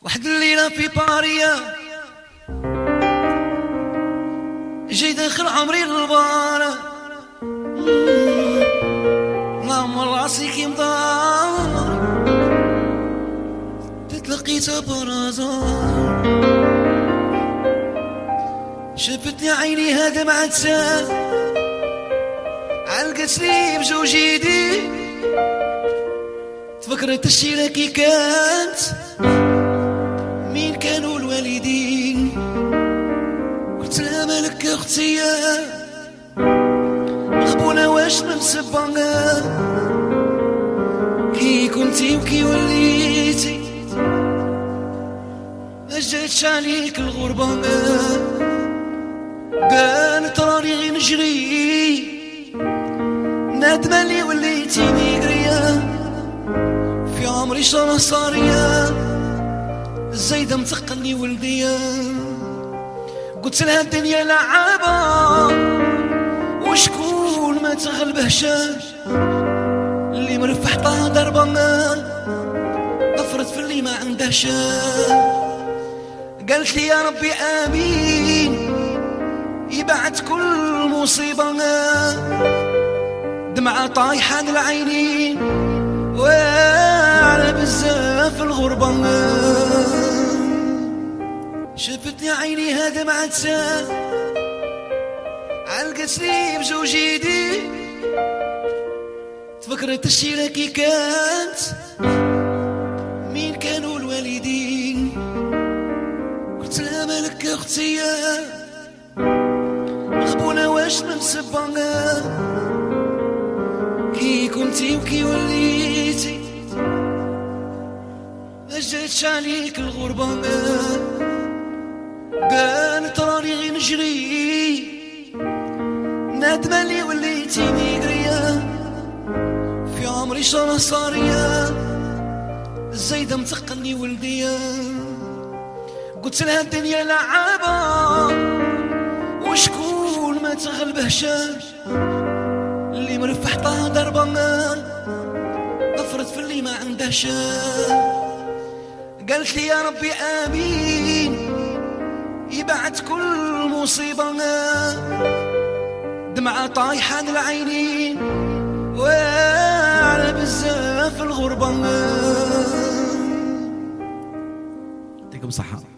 واحد الليلة في باريا جاي داخل عمري للبارة نعمر راسي كي مدار تتلقيتها برازار شفتني عيني هذا مع تسال علقت لي بجوج يدي تفكرت الشيرة كي كانت مين كانوا الوالدين قلت لها مالك اختي مخبونة واش نسبة كي كنتي وكي وليتي اجاتش عليك الغربة قالت راني غير نجري نادمة اللي وليتي ميقرية في عمري شرة صارية الزايدة متقلني ولدية قلت لها الدنيا لعابة وشكون ما تغلبهش اللي مرفح طه ضربة ضفرت في اللي ما عندهش قالت لي يا ربي آمين يبعد كل مصيبة دمعة طايحة العينين وعلى بزاف الغربة شفتني عيني هذا مع تسال علقت لي بجوج يدي تفكرت الشيرة كي كانت مين كانوا الوالدين قلت لها مالك اختي مخبونة واش نسبة كي كنتي وكي وليتي اجاتش عليك الغربة قالت راني غير نجري نادمة اللي وليتي ميقرية في عمري شرة صارية الزايدة متقلني ولدية قلت لها الدنيا لعابة وشكون ما تغلبهش اللي مرفح طه ضربة ضفرت في اللي ما عندهش قالت لي يا ربي آمين يبعد كل مصيبة دمعة طايحة العينين وعلى بزاف الغربة. يعطيكم صحة.